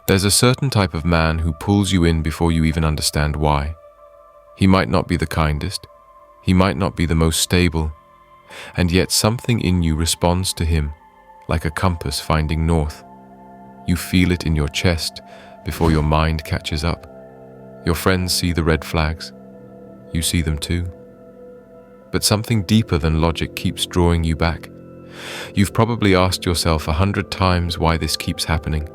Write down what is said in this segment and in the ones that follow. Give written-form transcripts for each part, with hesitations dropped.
There's a certain type of man who pulls you in before you even understand why. He might not be the kindest, he might not be the most stable, and yet something in you responds to him, like a compass finding north. You feel it in your chest before your mind catches up. Your friends see the red flags. You see them too. But something deeper than logic keeps drawing you back. You've probably asked yourself 100 times why this keeps happening.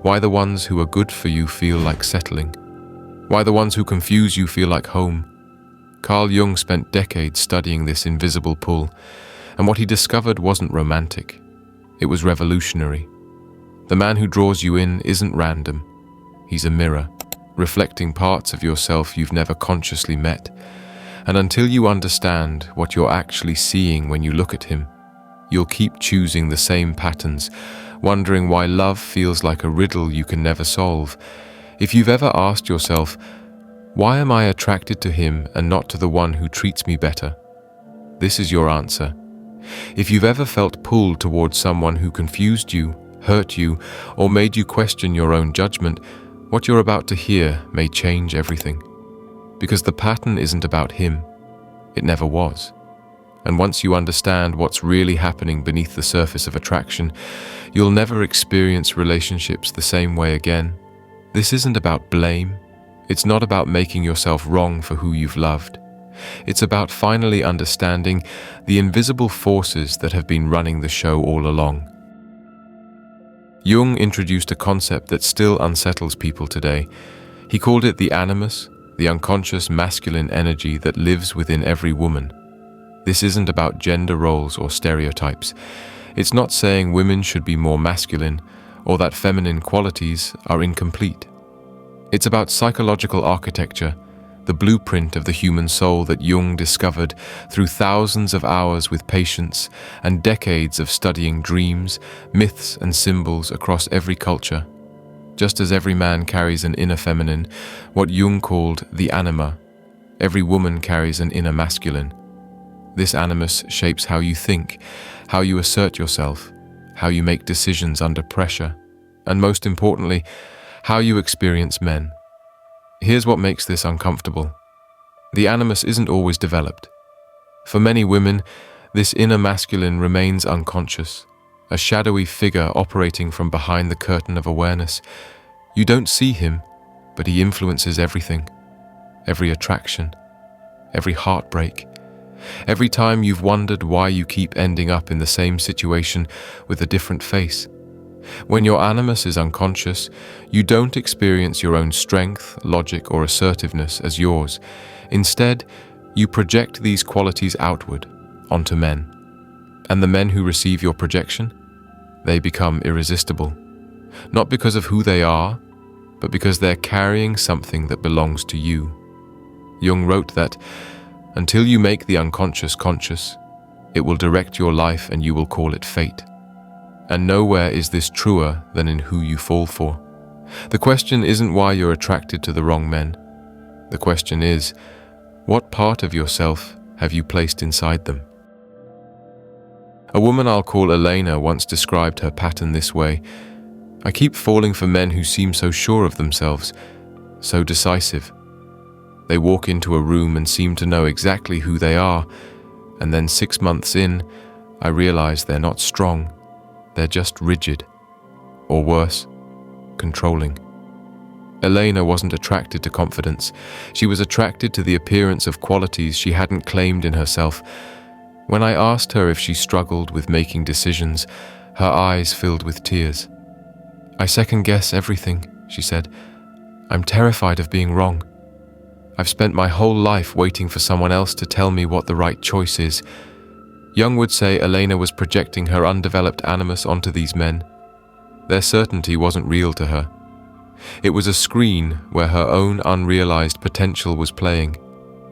Why the ones who are good for you feel like settling. Why the ones who confuse you feel like home. Carl Jung spent decades studying this invisible pull, and what he discovered wasn't romantic. It was revolutionary. The man who draws you in isn't random. He's a mirror, reflecting parts of yourself you've never consciously met. And until you understand what you're actually seeing when you look at him, you'll keep choosing the same patterns, wondering why love feels like a riddle you can never solve. If you've ever asked yourself, why am I attracted to him and not to the one who treats me better? This is your answer. If you've ever felt pulled towards someone who confused you, hurt you, or made you question your own judgment, what you're about to hear may change everything. Because the pattern isn't about him. It never was. And once you understand what's really happening beneath the surface of attraction, you'll never experience relationships the same way again. This isn't about blame. It's not about making yourself wrong for who you've loved. It's about finally understanding the invisible forces that have been running the show all along. Jung introduced a concept that still unsettles people today. He called it the Animus, the unconscious masculine energy that lives within every woman. This isn't about gender roles or stereotypes. It's not saying women should be more masculine or that feminine qualities are incomplete. It's about psychological architecture, the blueprint of the human soul that Jung discovered through thousands of hours with patients and decades of studying dreams, myths, and symbols across every culture. Just as every man carries an inner feminine, what Jung called the anima, every woman carries an inner masculine. This animus shapes how you think, how you assert yourself, how you make decisions under pressure, and most importantly, how you experience men. Here's what makes this uncomfortable. The animus isn't always developed. For many women, this inner masculine remains unconscious, a shadowy figure operating from behind the curtain of awareness. You don't see him, but he influences everything. Every attraction, every heartbreak, every time you've wondered why you keep ending up in the same situation with a different face. When your animus is unconscious, you don't experience your own strength, logic, or assertiveness as yours. Instead, you project these qualities outward, onto men. And the men who receive your projection, they become irresistible. Not because of who they are, but because they're carrying something that belongs to you. Jung wrote that, until you make the unconscious conscious, it will direct your life and you will call it fate. And nowhere is this truer than in who you fall for. The question isn't why you're attracted to the wrong men. The question is, what part of yourself have you placed inside them? A woman I'll call Elena once described her pattern this way. I keep falling for men who seem so sure of themselves, so decisive. They walk into a room and seem to know exactly who they are, and then 6 months in, I realize they're not strong. They're just rigid, or worse, controlling. Elena wasn't attracted to confidence. She was attracted to the appearance of qualities she hadn't claimed in herself. When I asked her if she struggled with making decisions, her eyes filled with tears. I second-guess everything, she said. I'm terrified of being wrong. I've spent my whole life waiting for someone else to tell me what the right choice is. Jung would say Elena was projecting her undeveloped animus onto these men. Their certainty wasn't real to her. It was a screen where her own unrealized potential was playing.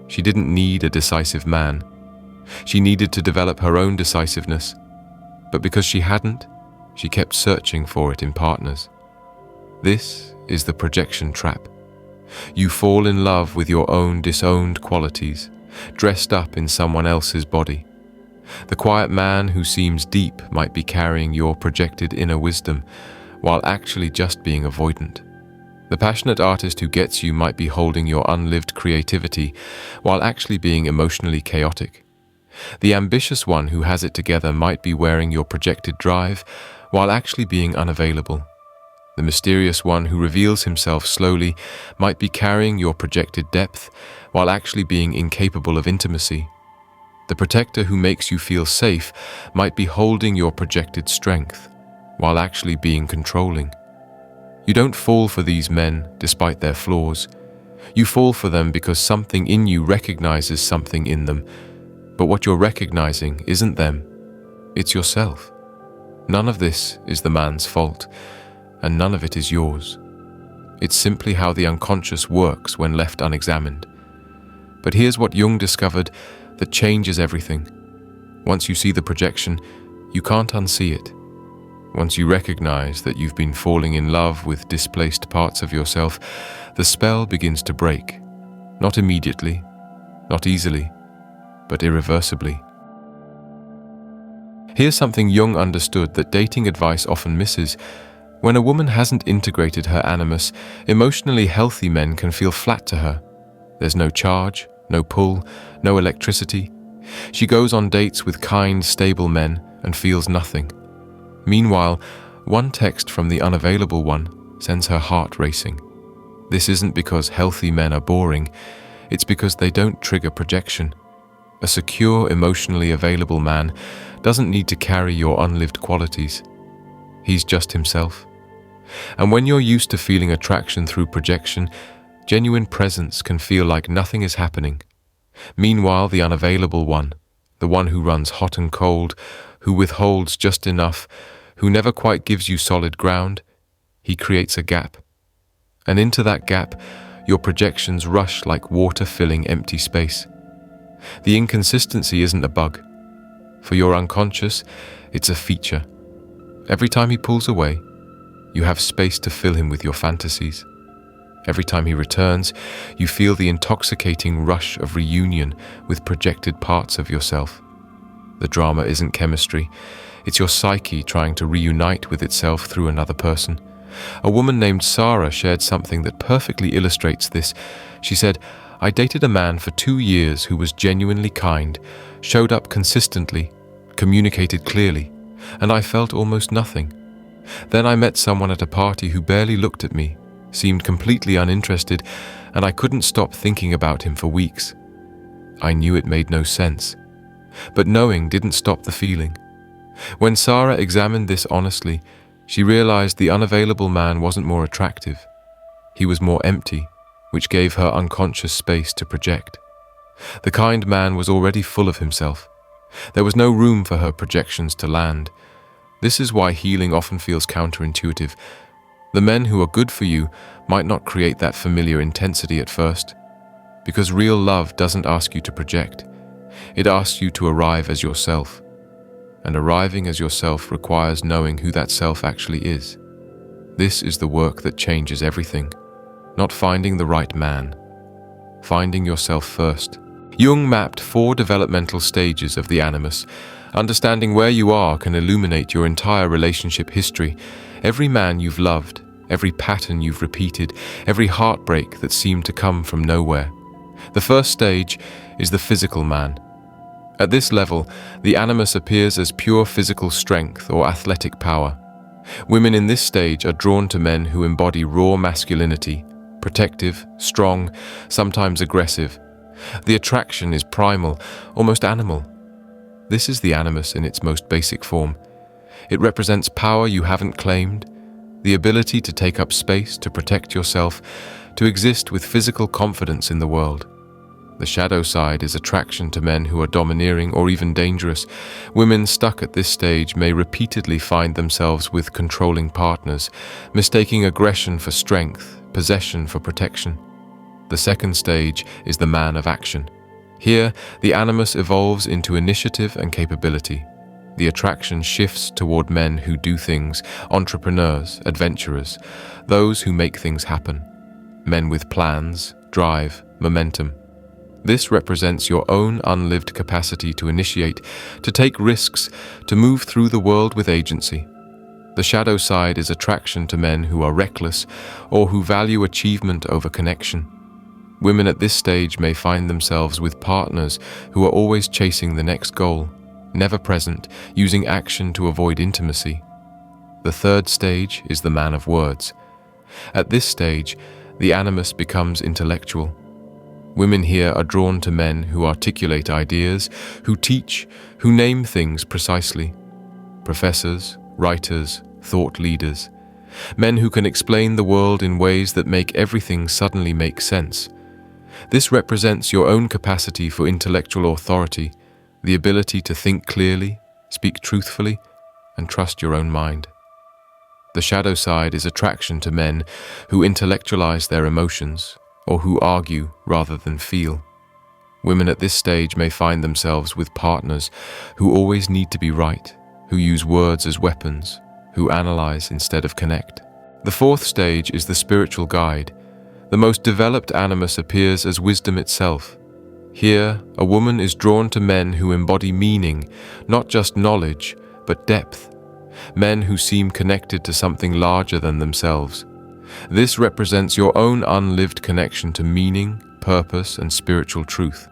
She didn't need a decisive man. She needed to develop her own decisiveness. But because she hadn't, she kept searching for it in partners. This is the projection trap. You fall in love with your own disowned qualities, dressed up in someone else's body. The quiet man who seems deep might be carrying your projected inner wisdom, while actually just being avoidant. The passionate artist who gets you might be holding your unlived creativity while actually being emotionally chaotic. The ambitious one who has it together might be wearing your projected drive while actually being unavailable. The mysterious one who reveals himself slowly might be carrying your projected depth while actually being incapable of intimacy. The protector who makes you feel safe might be holding your projected strength while actually being controlling. You don't fall for these men despite their flaws. You fall for them because something in you recognizes something in them. But what you're recognizing isn't them, it's yourself. None of this is the man's fault, and none of it is yours. It's simply how the unconscious works when left unexamined. But here's what Jung discovered that changes everything. Once you see the projection, you can't unsee it. Once you recognize that you've been falling in love with displaced parts of yourself, the spell begins to break. Not immediately, not easily, but irreversibly. Here's something Jung understood that dating advice often misses. When a woman hasn't integrated her animus, emotionally healthy men can feel flat to her. There's no charge, no pull, no electricity. She goes on dates with kind, stable men and feels nothing. Meanwhile, one text from the unavailable one sends her heart racing. This isn't because healthy men are boring, it's because they don't trigger projection. A secure, emotionally available man doesn't need to carry your unlived qualities. He's just himself. And when you're used to feeling attraction through projection, genuine presence can feel like nothing is happening. Meanwhile, the unavailable one, the one who runs hot and cold, who withholds just enough, who never quite gives you solid ground, he creates a gap. And into that gap, your projections rush like water filling empty space. The inconsistency isn't a bug. For your unconscious, it's a feature. Every time he pulls away, you have space to fill him with your fantasies. Every time he returns, you feel the intoxicating rush of reunion with projected parts of yourself. The drama isn't chemistry. It's your psyche trying to reunite with itself through another person. A woman named Sarah shared something that perfectly illustrates this. She said, "I dated a man for 2 years who was genuinely kind, showed up consistently, communicated clearly, and I felt almost nothing. Then I met someone at a party who barely looked at me, seemed completely uninterested, and I couldn't stop thinking about him for weeks. I knew it made no sense. But knowing didn't stop the feeling. When Sarah examined this honestly, she realized the unavailable man wasn't more attractive. He was more empty, which gave her unconscious space to project. The kind man was already full of himself. There was no room for her projections to land. This is why healing often feels counterintuitive. The men who are good for you might not create that familiar intensity at first, because real love doesn't ask you to project. It asks you to arrive as yourself. And arriving as yourself requires knowing who that self actually is. This is the work that changes everything. Not finding the right man. Finding yourself first. Jung mapped 4 developmental stages of the animus. Understanding where you are can illuminate your entire relationship history. Every man you've loved, every pattern you've repeated, every heartbreak that seemed to come from nowhere. The first stage is the physical man. At this level, the animus appears as pure physical strength or athletic power. Women in this stage are drawn to men who embody raw masculinity, protective, strong, sometimes aggressive. The attraction is primal, almost animal. This is the animus in its most basic form. It represents power you haven't claimed, the ability to take up space, to protect yourself, to exist with physical confidence in the world. The shadow side is attraction to men who are domineering or even dangerous. Women stuck at this stage may repeatedly find themselves with controlling partners, mistaking aggression for strength, possession for protection. The second stage is the man of action. Here, the animus evolves into initiative and capability. The attraction shifts toward men who do things, entrepreneurs, adventurers, those who make things happen. Men with plans, drive, momentum. This represents your own unlived capacity to initiate, to take risks, to move through the world with agency. The shadow side is attraction to men who are reckless or who value achievement over connection. Women at this stage may find themselves with partners who are always chasing the next goal, never present, using action to avoid intimacy. The third stage is the man of words. At this stage, the animus becomes intellectual. Women here are drawn to men who articulate ideas, who teach, who name things precisely. Professors, writers, thought leaders. Men who can explain the world in ways that make everything suddenly make sense. This represents your own capacity for intellectual authority, the ability to think clearly, speak truthfully, and trust your own mind. The shadow side is attraction to men who intellectualize their emotions or who argue rather than feel. Women at this stage may find themselves with partners who always need to be right, who use words as weapons, who analyze instead of connect. The fourth stage is the spiritual guide. The most developed animus appears as wisdom itself. Here, a woman is drawn to men who embody meaning, not just knowledge, but depth. Men who seem connected to something larger than themselves. This represents your own unlived connection to meaning, purpose, and spiritual truth.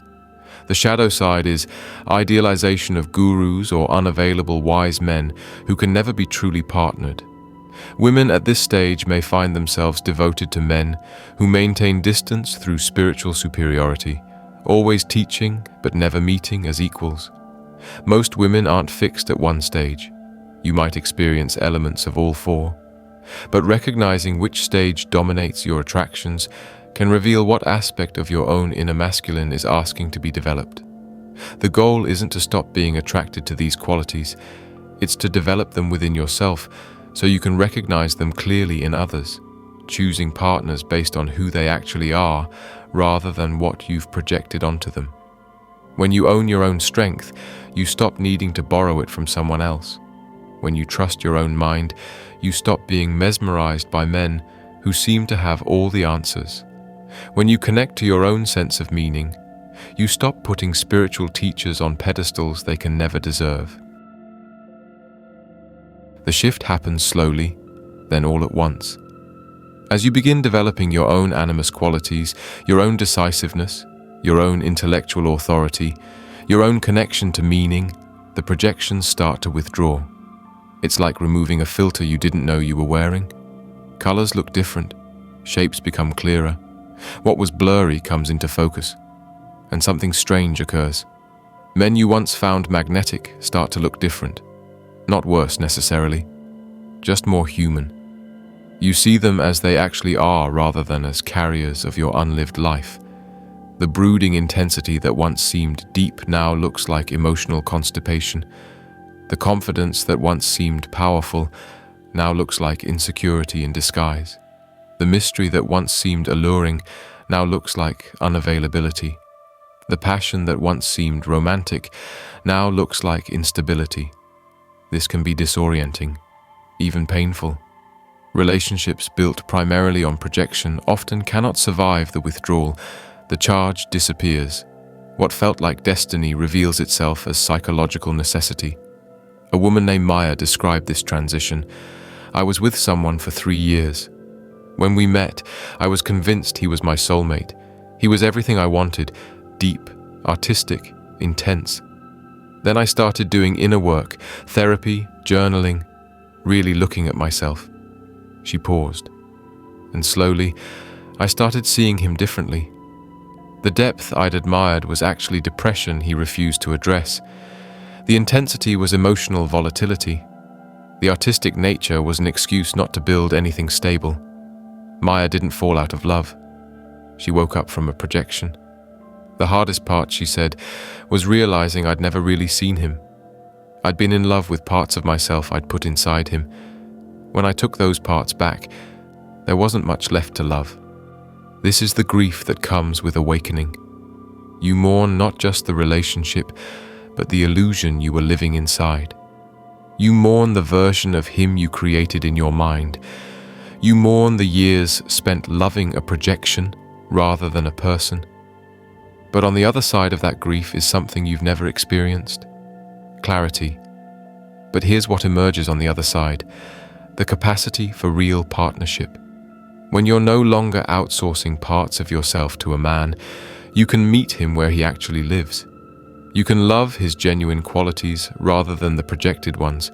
The shadow side is idealization of gurus or unavailable wise men who can never be truly partnered. Women at this stage may find themselves devoted to men who maintain distance through spiritual superiority, always teaching but never meeting as equals. Most women aren't fixed at one stage. You might experience elements of all four. But recognizing which stage dominates your attractions can reveal what aspect of your own inner masculine is asking to be developed. The goal isn't to stop being attracted to these qualities, it's to develop them within yourself so you can recognize them clearly in others, choosing partners based on who they actually are rather than what you've projected onto them. When you own your own strength, you stop needing to borrow it from someone else. When you trust your own mind, you stop being mesmerized by men who seem to have all the answers. When you connect to your own sense of meaning, you stop putting spiritual teachers on pedestals they can never deserve. The shift happens slowly, then all at once. As you begin developing your own animus qualities, your own decisiveness, your own intellectual authority, your own connection to meaning, the projections start to withdraw. It's like removing a filter you didn't know you were wearing. Colors look different, shapes become clearer. What was blurry comes into focus, and something strange occurs. Men you once found magnetic start to look different. Not worse necessarily, just more human. You see them as they actually are rather than as carriers of your unlived life. The brooding intensity that once seemed deep now looks like emotional constipation. The confidence that once seemed powerful now looks like insecurity in disguise. The mystery that once seemed alluring now looks like unavailability. The passion that once seemed romantic now looks like instability. This can be disorienting, even painful. Relationships built primarily on projection often cannot survive the withdrawal. The charge disappears. What felt like destiny reveals itself as psychological necessity. A woman named Maya described this transition. I was with someone for 3 years. When we met, I was convinced he was my soulmate. He was everything I wanted, deep, artistic, intense. Then I started doing inner work, therapy, journaling, really looking at myself. She paused, and slowly, I started seeing him differently. The depth I'd admired was actually depression he refused to address. The intensity was emotional volatility. The artistic nature was an excuse not to build anything stable. Maya didn't fall out of love. She woke up from a projection. The hardest part, she said, was realizing I'd never really seen him. I'd been in love with parts of myself I'd put inside him. When I took those parts back, there wasn't much left to love. This is the grief that comes with awakening. You mourn not just the relationship, but the illusion you were living inside. You mourn the version of him you created in your mind. You mourn the years spent loving a projection rather than a person. But on the other side of that grief is something you've never experienced: clarity. But here's what emerges on the other side: the capacity for real partnership. When you're no longer outsourcing parts of yourself to a man, you can meet him where he actually lives. You can love his genuine qualities rather than the projected ones.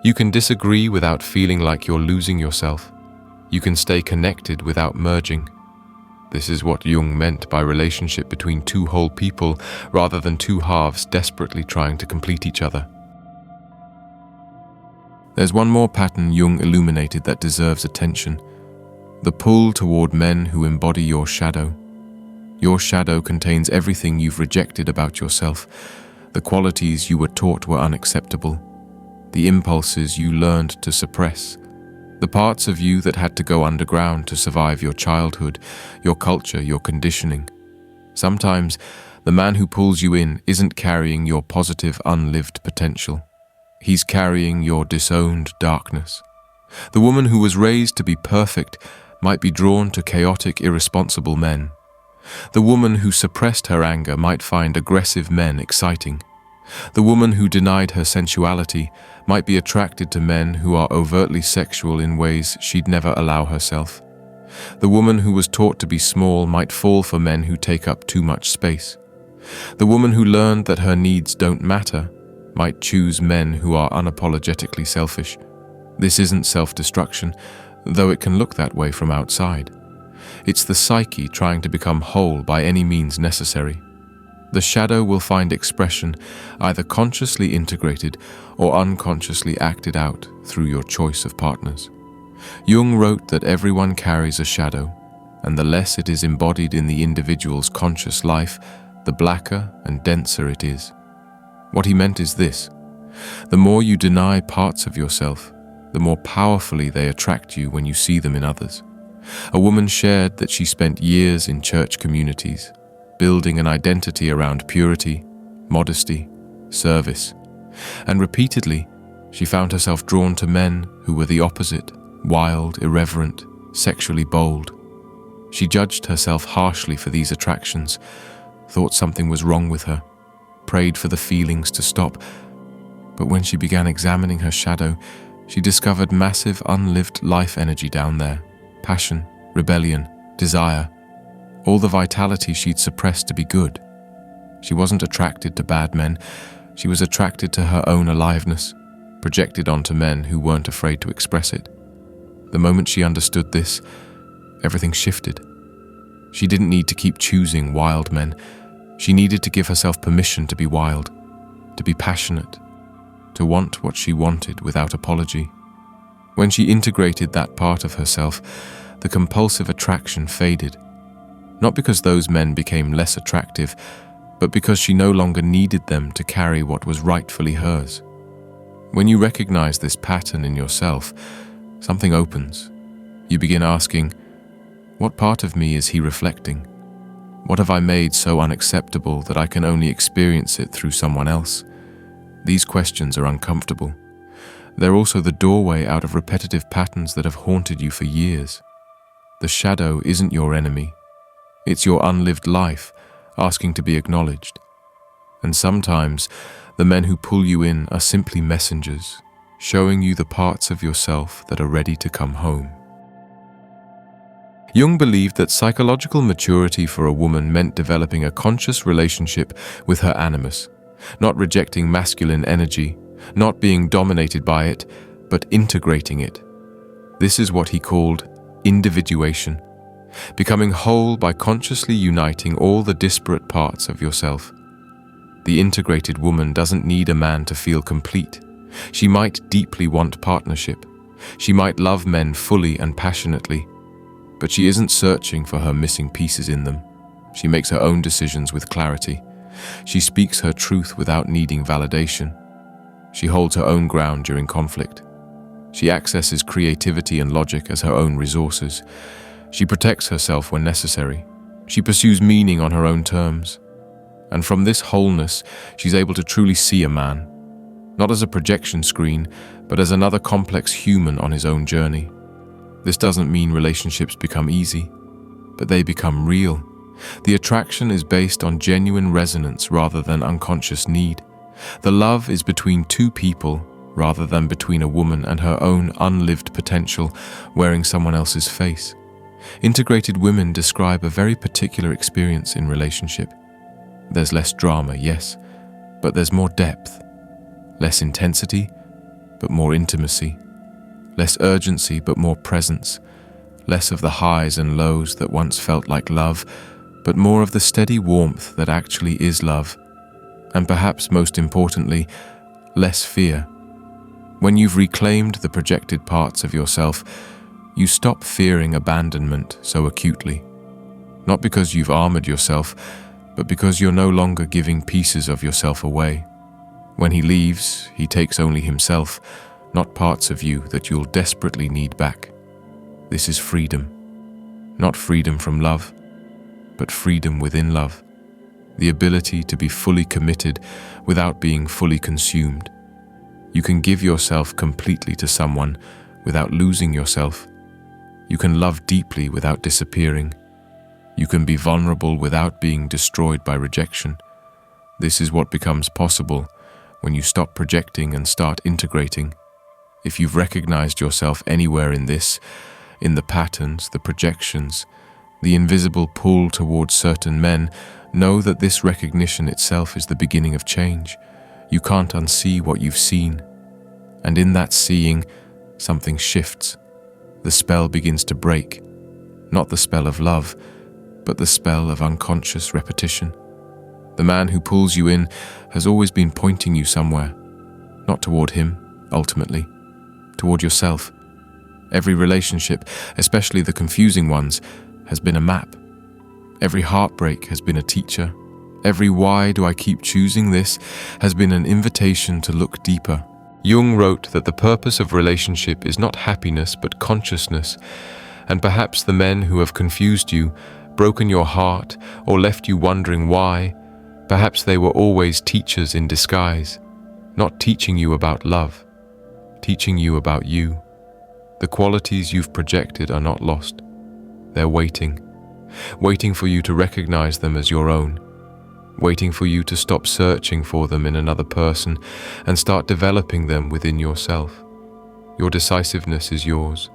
You can disagree without feeling like you're losing yourself. You can stay connected without merging. This is what Jung meant by relationship between two whole people rather than two halves desperately trying to complete each other. There's one more pattern Jung illuminated that deserves attention: the pull toward men who embody your shadow. Your shadow contains everything you've rejected about yourself, the qualities you were taught were unacceptable, the impulses you learned to suppress, the parts of you that had to go underground to survive your childhood, your culture, your conditioning. Sometimes, the man who pulls you in isn't carrying your positive, unlived potential. He's carrying your disowned darkness. The woman who was raised to be perfect might be drawn to chaotic, irresponsible men. The woman who suppressed her anger might find aggressive men exciting. The woman who denied her sensuality might be attracted to men who are overtly sexual in ways she'd never allow herself. The woman who was taught to be small might fall for men who take up too much space. The woman who learned that her needs don't matter might choose men who are unapologetically selfish. This isn't self-destruction, though it can look that way from outside. It's the psyche trying to become whole by any means necessary. The shadow will find expression either consciously integrated or unconsciously acted out through your choice of partners. Jung wrote that everyone carries a shadow, and the less it is embodied in the individual's conscious life, the blacker and denser it is. What he meant is this: the more you deny parts of yourself, the more powerfully they attract you when you see them in others. A woman shared that she spent years in church communities, building an identity around purity, modesty, service, and repeatedly she found herself drawn to men who were the opposite: wild, irreverent, sexually bold. She judged herself harshly for these attractions, thought something was wrong with her, prayed for the feelings to stop. But when she began examining her shadow, she discovered massive unlived life energy down there: passion, rebellion, desire, all the vitality she'd suppressed to be good. She wasn't attracted to bad men, she was attracted to her own aliveness, projected onto men who weren't afraid to express it. The moment she understood this, everything shifted. She didn't need to keep choosing wild men. She needed to give herself permission to be wild, to be passionate, to want what she wanted without apology. When she integrated that part of herself, the compulsive attraction faded. Not because those men became less attractive, but because she no longer needed them to carry what was rightfully hers. When you recognize this pattern in yourself, something opens. You begin asking, what part of me is he reflecting? What have I made so unacceptable that I can only experience it through someone else? These questions are uncomfortable. They're also the doorway out of repetitive patterns that have haunted you for years. The shadow isn't your enemy. It's your unlived life, asking to be acknowledged. And sometimes, the men who pull you in are simply messengers, showing you the parts of yourself that are ready to come home. Jung believed that psychological maturity for a woman meant developing a conscious relationship with her animus, not rejecting masculine energy, not being dominated by it, but integrating it. This is what he called individuation, becoming whole by consciously uniting all the disparate parts of yourself. The integrated woman doesn't need a man to feel complete. She might deeply want partnership. She might love men fully and passionately, but she isn't searching for her missing pieces in them. She makes her own decisions with clarity. She speaks her truth without needing validation. She holds her own ground during conflict. She accesses creativity and logic as her own resources. She protects herself when necessary. She pursues meaning on her own terms. And from this wholeness, she's able to truly see a man, not as a projection screen, but as another complex human on his own journey. This doesn't mean relationships become easy, but they become real. The attraction is based on genuine resonance rather than unconscious need. The love is between two people rather than between a woman and her own unlived potential wearing someone else's face. Integrated women describe a very particular experience in relationship. There's less drama, yes, but there's more depth. Less intensity, but more intimacy. Less urgency, but more presence. Less of the highs and lows that once felt like love, but more of the steady warmth that actually is love. And perhaps most importantly, less fear. When you've reclaimed the projected parts of yourself, you stop fearing abandonment so acutely. Not because you've armored yourself, but because you're no longer giving pieces of yourself away. When he leaves, he takes only himself, not parts of you that you'll desperately need back. This is freedom. Not freedom from love, but freedom within love. The ability to be fully committed without being fully consumed. You can give yourself completely to someone without losing yourself. You can love deeply without disappearing. You can be vulnerable without being destroyed by rejection. This is what becomes possible when you stop projecting and start integrating. If you've recognized yourself anywhere in this, in the patterns, the projections, the invisible pull towards certain men, know that this recognition itself is the beginning of change. You can't unsee what you've seen. And in that seeing, something shifts. The spell begins to break. Not the spell of love, but the spell of unconscious repetition. The man who pulls you in has always been pointing you somewhere. Not toward him, ultimately. Toward yourself. Every relationship, especially the confusing ones, has been a map. Every heartbreak has been a teacher. Every "why do I keep choosing this" has been an invitation to look deeper. Jung wrote that the purpose of relationship is not happiness but consciousness, and perhaps the men who have confused you, broken your heart, or left you wondering why, perhaps they were always teachers in disguise, not teaching you about love, teaching you about you. The qualities you've projected are not lost. They're waiting for you to recognize them as your own, waiting for you to stop searching for them in another person and start developing them within yourself. Your decisiveness is yours.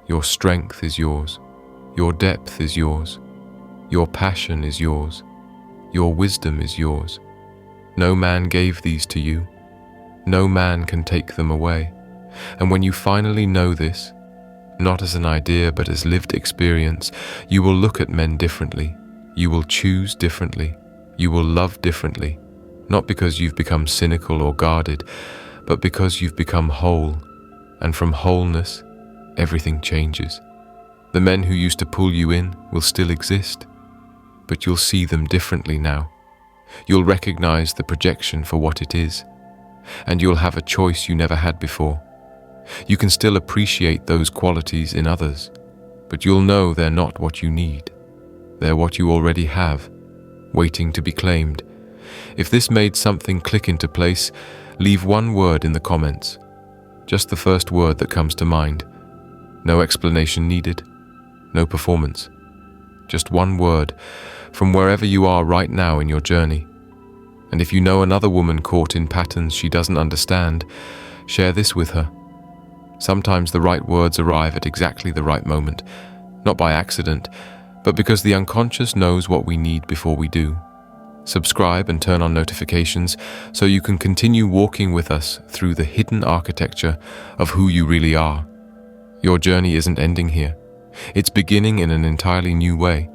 Your strength is yours. Your depth is yours. Your passion is yours. Your wisdom is yours. No man gave these to you. No man can take them away. And when you finally know this, not as an idea but as lived experience, you will look at men differently. You will choose differently. You will love differently. Not because you've become cynical or guarded, but because you've become whole. And from wholeness, everything changes. The men who used to pull you in will still exist, but you'll see them differently now. You'll recognize the projection for what it is, and you'll have a choice you never had before. You can still appreciate those qualities in others, but you'll know they're not what you need. They're what you already have, waiting to be claimed. If this made something click into place, leave one word in the comments. Just the first word that comes to mind. No explanation needed, no performance. Just one word from wherever you are right now in your journey. And if you know another woman caught in patterns she doesn't understand, share this with her. Sometimes the right words arrive at exactly the right moment, not by accident, but because the unconscious knows what we need before we do. Subscribe and turn on notifications so you can continue walking with us through the hidden architecture of who you really are. Your journey isn't ending here. It's beginning in an entirely new way.